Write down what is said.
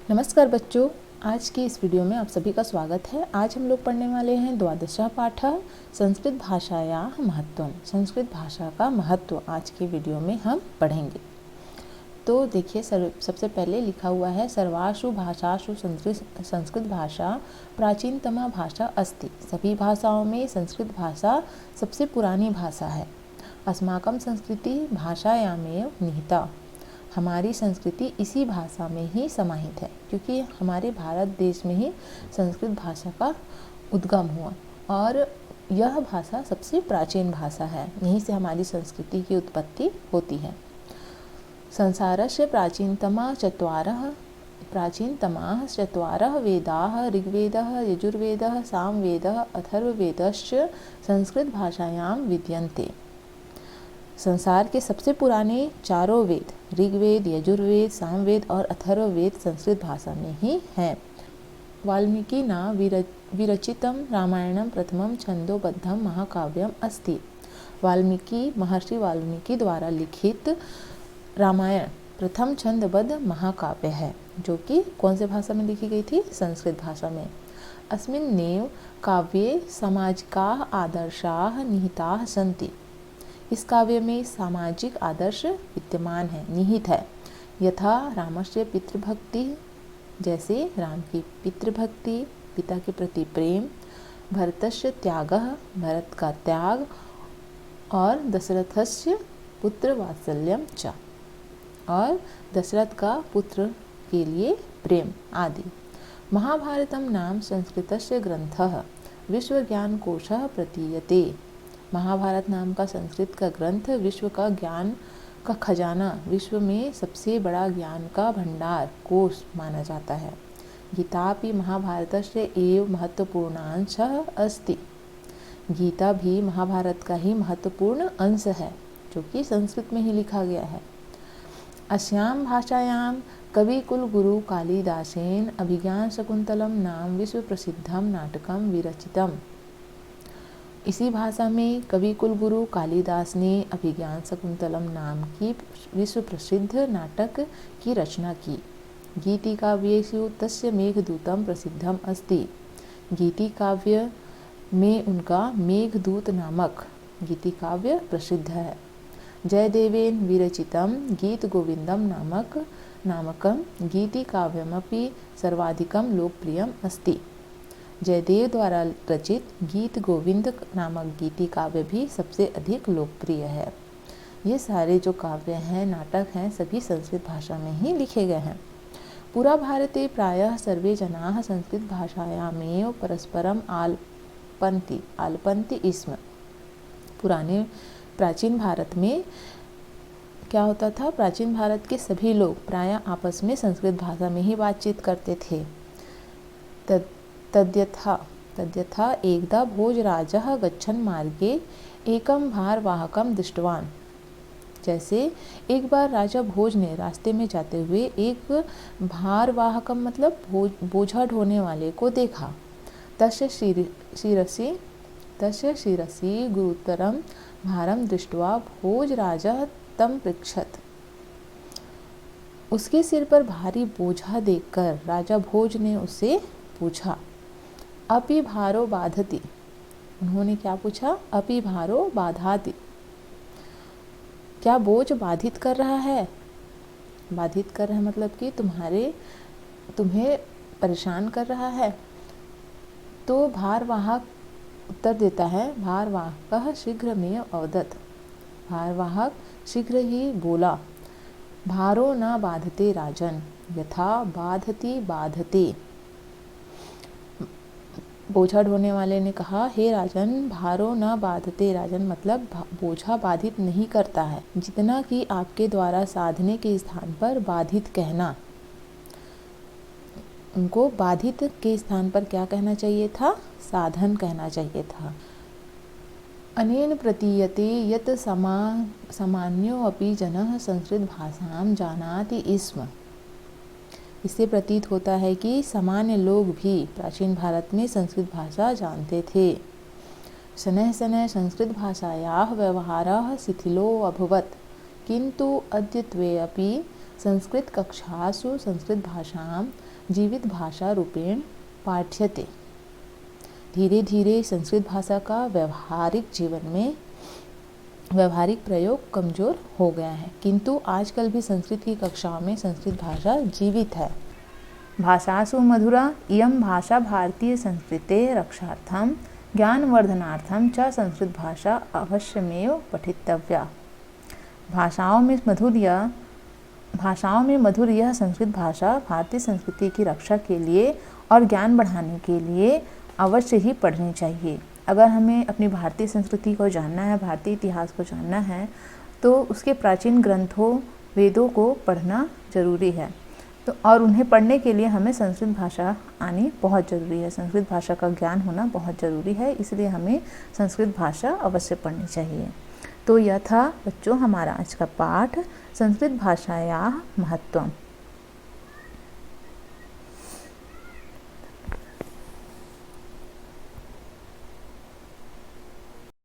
नमस्कार बच्चों, आज की इस वीडियो में आप सभी का स्वागत है। आज हम लोग पढ़ने वाले हैं द्वादशः पाठः संस्कृत भाषायाः महत्त्वम्। संस्कृत भाषा का महत्व आज की वीडियो में हम पढ़ेंगे। तो देखिए, सबसे पहले लिखा हुआ है सर्वासु भाषासु संस्कृत भाषा प्राचीनतमा भाषा अस्ति। सभी भाषाओं में संस्कृत भाषा सबसे पुरानी भाषा है। अस्माकं संस्कृति भाषायामेव निहिता। हमारी संस्कृति इसी भाषा में ही समाहित है, क्योंकि हमारे भारत देश में ही संस्कृत भाषा का उद्गम हुआ और यह भाषा सबसे प्राचीन भाषा है। यहीं से हमारी संस्कृति की उत्पत्ति होती है। संसारस्य प्राचीनतमाः चत्वारः वेदाः ऋग्वेदः यजुर्वेदः सामवेदः अथर्ववेदश्च संस्कृत भाषायां विद्यन्ते। संसार के सबसे पुराने चारों वेद ऋग्वेद, यजुर्वेद, सामवेद और अथर्ववेद संस्कृत भाषा में ही हैं। वाल्मीकि विरचितं रामायणं प्रथमं छंदोबद्धं महाकाव्यम अस्ति। महर्षि वाल्मीकि द्वारा लिखित रामायण प्रथम छंदबद्ध महाकाव्य है, जो कि कौन से भाषा में लिखी गई थी? संस्कृत भाषा में। अस्मिन्नेव काव्ये सामाजिकाः आदर्शाः निहिताः सन्ति। इस काव्य में सामाजिक आदर्श विद्यमान है, निहित है। यथा रामस्य पितृभक्ति, जैसे राम की पितृभक्ति, पिता के प्रति प्रेम, भरतस्य त्यागः, भरत का त्याग, और दशरथस्य पुत्र वात्सल्यम च, और दशरथ का पुत्र के लिए प्रेम आदि। महाभारतं नाम संस्कृतस्य ग्रंथः विश्वज्ञानकोशः प्रतीयते। महाभारत नाम का संस्कृत का ग्रंथ विश्व का ज्ञान का खजाना, विश्व में सबसे बड़ा ज्ञान का भंडार, कोश माना जाता है। गीतापि महाभारतस्य एव महत्वपूर्णांशः अस्ति। गीता भी महाभारत का ही महत्वपूर्ण अंश है, जो कि संस्कृत में ही लिखा गया है। अस्यां भाषायां कविकुलगुरु कालिदासेन अभिज्ञानशाकुन्तलं नाम विश्व प्रसिद्धं नाटकं विरचितम्। इसी भाषा में कवि कुलगुरु कालिदास ने अभिज्ञानशाकुन्तलम नाम की विश्व प्रसिद्ध नाटक की रचना की। गीति काव्येषु तस्य मेघदूतं प्रसिद्धम अस्ति। गीति काव्य में उनका मेघदूत नामक गीति काव्य प्रसिद्ध है। जयदेवेन विरचितं गीत गोविंदम नामकं गीति काव्यमपि सर्वाधिकं लोकप्रियम अस्ति। जयदेव द्वारा रचित गीत गोविंद नामक गीति काव्य भी सबसे अधिक लोकप्रिय है। ये सारे जो काव्य हैं, नाटक हैं, सभी संस्कृत भाषा में ही लिखे गए हैं। पूरा भारते प्रायः सर्वे जनाः संस्कृत भाषायामेव परस्परम आलपन्ति स्म। पुराने प्राचीन भारत में क्या होता था? प्राचीन भारत के सभी लोग प्रायः आपस में संस्कृत भाषा में ही बातचीत करते थे। तद्यथा एकदा भोजराजः गच्छन् मार्गे एकं भारवाहकं दृष्टवान्। जैसे एक बार राजा भोज ने रास्ते में जाते हुए एक भारवाहकम मतलब बोझा ढोने वाले को देखा। तस्य शिरसि गुरुतरं भारं दृष्ट्वा भोजराजः तं पृच्छत्। उसके सिर पर भारी बोझा देखकर राजा भोज ने उससे पूछा, अपि भारो बाधति। उन्होंने क्या पूछा? अपि भारो बाधाति। क्या बोझ बाधित कर रहा है? बाधित कर रहा है मतलब कि तुम्हें परेशान कर रहा है। तो भारवाहक उत्तर देता है, भारवाहकः शीघ्रमेव अवदत्। भारवाहक शीघ्र ही बोला, भारो न बाधते राजन, यथा बाधति बाधते। बोझा ढोने वाले ने कहा, हे राजन, भारो न बाधते। राजन मतलब बोझा बाधित नहीं करता है, जितना कि आपके द्वारा साधने के स्थान पर बाधित कहना। उनको बाधित के स्थान पर क्या कहना चाहिए था? साधन कहना चाहिए था। अनेन प्रतीयते यत् सामान्योऽपि जनः संस्कृत भाषां जानाति स्म। इससे प्रतीत होता है कि सामान्य लोग भी प्राचीन भारत में संस्कृत भाषा जानते थे। शनैः शनैः संस्कृत भाषायाः व्यवहारः शिथिलो अभवत्, किन्तु अद्यत्वे अपि संस्कृत कक्षासु संस्कृत भाषां जीवित भाषा रूपेण पाठ्यते। धीरे धीरे संस्कृत भाषा का व्यावहारिक जीवन में व्यावहारिक प्रयोग कमज़ोर हो गया है, किंतु आजकल भी संस्कृत की कक्षाओं में संस्कृत भाषा जीवित है। भाषासु मधुरा इयं भाषा भारतीय संस्कृते रक्षार्थं ज्ञानवर्धनार्थं च संस्कृत भाषा अवश्यमेव पठितव्या। भाषाओं में मधुर यह संस्कृत भाषा भारतीय संस्कृति की रक्षा के लिए और ज्ञान बढ़ाने के लिए अवश्य ही पढ़नी चाहिए। अगर हमें अपनी भारतीय संस्कृति को जानना है, भारतीय इतिहास को जानना है, तो उसके प्राचीन ग्रंथों, वेदों को पढ़ना जरूरी है। तो और उन्हें पढ़ने के लिए हमें संस्कृत भाषा आनी बहुत ज़रूरी है, संस्कृत भाषा का ज्ञान होना बहुत ज़रूरी है, इसलिए हमें संस्कृत भाषा अवश्य पढ़नी चाहिए। तो यह था बच्चों हमारा आज का पाठ, संस्कृत भाषायाः महत्वम्।